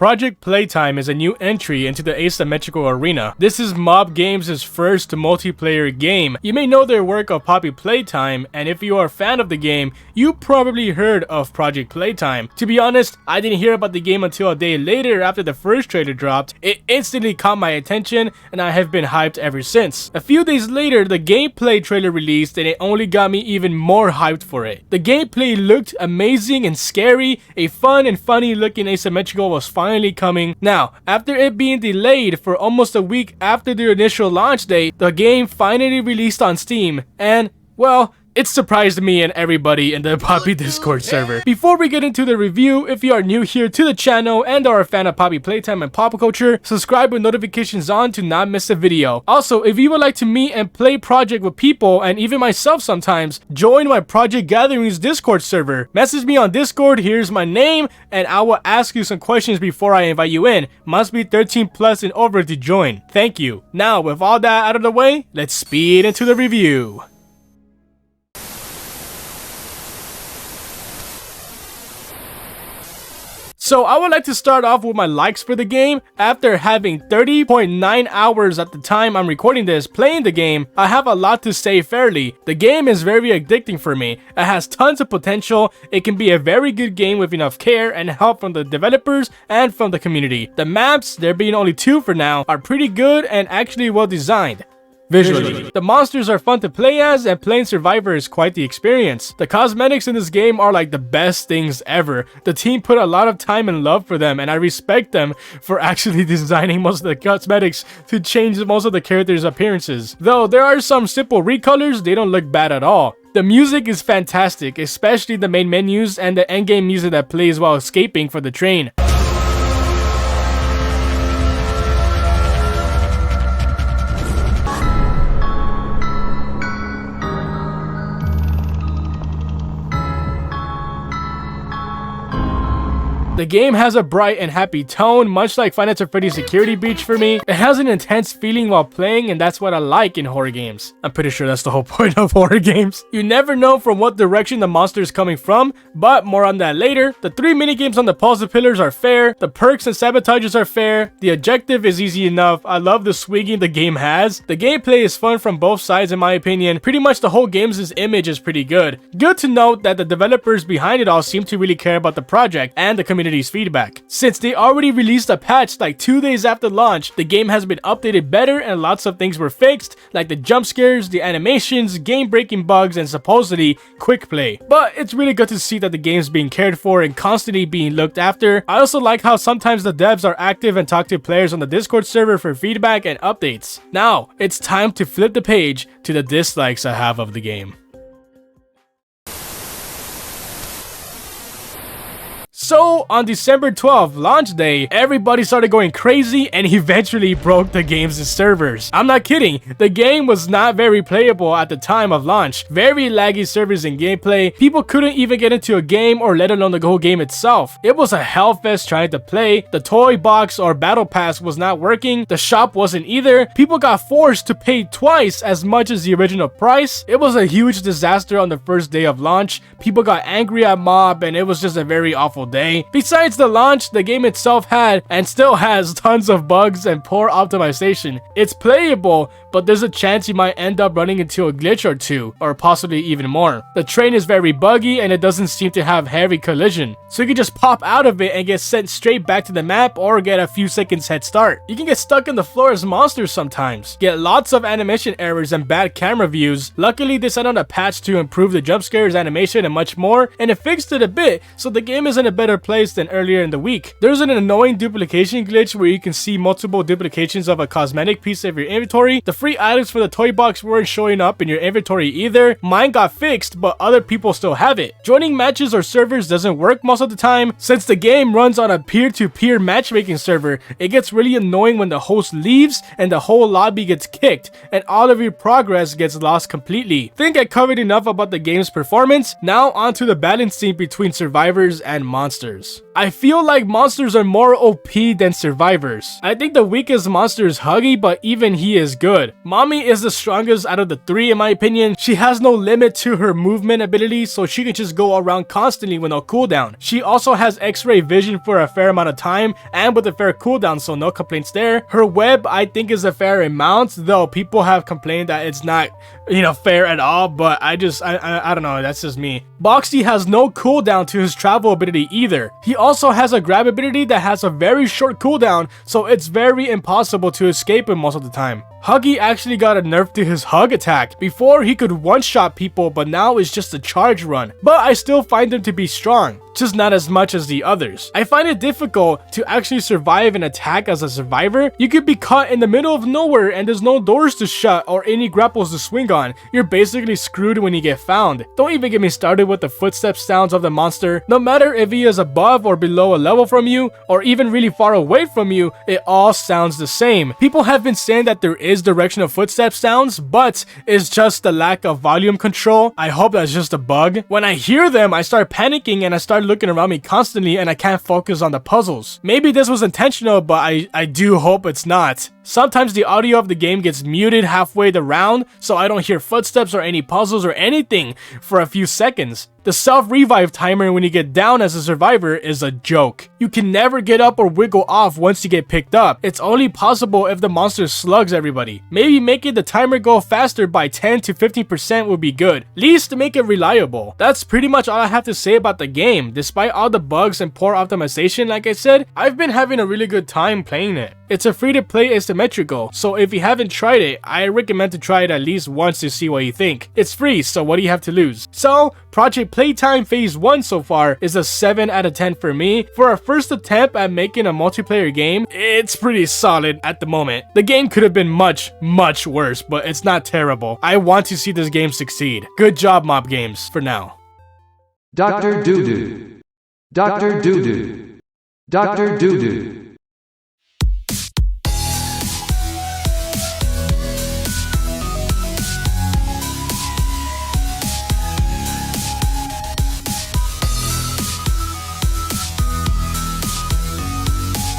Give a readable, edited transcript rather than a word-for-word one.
Project Playtime is a new entry into the asymmetrical arena. This is Mob Games' first multiplayer game. You may know their work of Poppy Playtime, and if you are a fan of the game, you probably heard of Project Playtime. To be honest, I didn't hear about the game until a day later after the first trailer dropped. It instantly caught my attention, and I have been hyped ever since. A few days later, the gameplay trailer released, and it only got me even more hyped for it. The gameplay looked amazing and scary. A fun and funny looking asymmetrical was finally coming. Now, after it being delayed for almost a week after the initial launch date, the game finally released on Steam, and, well, it surprised me and everybody in the Poppy Discord server. Before we get into the review, if you are new here to the channel and are a fan of Poppy Playtime and pop culture, subscribe with notifications on to not miss a video. Also, if you would like to meet and play Project with people, and even myself sometimes, join my Project Gatherings Discord server. Message me on Discord, here's my name, and I will ask you some questions before I invite you in. Must be 13 plus and over to join. Thank you. Now, with all that out of the way, let's speed into the review. So I would like to start off with my likes for the game. After having 30.9 hours at the time I'm recording this playing the game, I have a lot to say fairly. The game is very addicting for me. It has tons of potential. It can be a very good game with enough care and help from the developers and from the community. The maps, there being only 2 for now, are pretty good and actually well designed. Visually, the monsters are fun to play as, and playing Survivor is quite the experience. The cosmetics in this game are like the best things ever. The team put a lot of time and love for them, and I respect them for actually designing most of the cosmetics to change most of the characters' appearances. Though there are some simple recolors, they don't look bad at all. The music is fantastic, especially the main menus and the endgame music that plays while escaping for the train. The game has a bright and happy tone, much like Five Nights at Freddy's Security Breach for me. It has an intense feeling while playing, and that's what I like in horror games. I'm pretty sure that's the whole point of horror games. You never know from what direction the monster is coming from, but more on that later. The 3 minigames on the puzzle pillars are fair, the perks and sabotages are fair, the objective is easy enough. I love the swinging the game has. The gameplay is fun from both sides in my opinion. Pretty much the whole game's image is pretty good. Good to note that the developers behind it all seem to really care about the project and the community's feedback. Since they already released a patch like 2 days after launch, the game has been updated better and lots of things were fixed, like the jump scares, the animations, game-breaking bugs, and supposedly quick play. But it's really good to see that the game's being cared for and constantly being looked after. I also like how sometimes the devs are active and talk to players on the Discord server for feedback and updates. Now, it's time to flip the page to the dislikes I have of the game. So, on December 12th, launch day, everybody started going crazy and eventually broke the game's servers. I'm not kidding, the game was not very playable at the time of launch. Very laggy servers and gameplay, people couldn't even get into a game or let alone the whole game itself. It was a hellfest trying to play, the toy box or battle pass was not working, the shop wasn't either, people got forced to pay twice as much as the original price. It was a huge disaster on the first day of launch, people got angry at Mob and it was just a very awful day. Besides the launch, the game itself had and still has tons of bugs and poor optimization. It's playable, but there's a chance you might end up running into a glitch or two, or possibly even more. The train is very buggy and it doesn't seem to have heavy collision, so you can just pop out of it and get sent straight back to the map or get a few seconds head start. You can get stuck in the floor as monsters sometimes, get lots of animation errors and bad camera views. Luckily they sent out a patch to improve the jump scares, animation, and much more, and it fixed it a bit, so the game is in a better place than earlier in the week. There's an annoying duplication glitch where you can see multiple duplications of a cosmetic piece of your inventory. The free items for the toy box weren't showing up in your inventory either. Mine got fixed, but other people still have it. Joining matches or servers doesn't work most of the time. Since the game runs on a peer-to-peer matchmaking server, it gets really annoying when the host leaves and the whole lobby gets kicked and all of your progress gets lost completely. Think I covered enough about the game's performance. Now onto the balancing between survivors and monsters. I feel like monsters are more OP than survivors. I think the weakest monster is Huggy, but even he is good. Mommy is the strongest out of the three in my opinion. She has no limit to her movement ability, so she can just go around constantly with no cooldown. She also has X-ray vision for a fair amount of time and with a fair cooldown, so no complaints there. Her web I think is a fair amount, though people have complained that it's not, fair at all, but I don't know, that's just me. Boxy has no cooldown to his travel ability either. He also has a grab ability that has a very short cooldown, so it's very impossible to escape him most of the time. Huggy actually got a nerf to his hug attack. Before he could one-shot people, but now it's just a charge run. But I still find him to be strong, just not as much as the others. I find it difficult to actually survive an attack as a survivor. You could be caught in the middle of nowhere and there's no doors to shut or any grapples to swing on. You're basically screwed when you get found. Don't even get me started with the footstep sounds of the monster. No matter if he is above or below a level from you, or even really far away from you, it all sounds the same. People have been saying that there is direction of footstep sounds, but it's just the lack of volume control. I hope that's just a bug. When I hear them, I start panicking and I start looking around me constantly and I can't focus on the puzzles. Maybe this was intentional, but I do hope it's not. Sometimes the audio of the game gets muted halfway the round, so I don't hear footsteps or any puzzles or anything for a few seconds. The self-revive timer when you get down as a survivor is a joke. You can never get up or wiggle off once you get picked up. It's only possible if the monster slugs everybody. Maybe making the timer go faster by 10 to 15% would be good, at least to make it reliable. That's pretty much all I have to say about the game. Despite all the bugs and poor optimization, like I said, I've been having a really good time playing it. It's a free-to-play asymmetrical, so if you haven't tried it, I recommend to try it at least once to see what you think. It's free, so what do you have to lose? So, Project Playtime Phase 1 so far is a 7 out of 10 for me. For a first attempt at making a multiplayer game, it's pretty solid at the moment. The game could have been much, much worse, but it's not terrible. I want to see this game succeed. Good job, Mob Games, for now. Dr. Doodoo. Dr. Doodoo. Dr. Doodoo.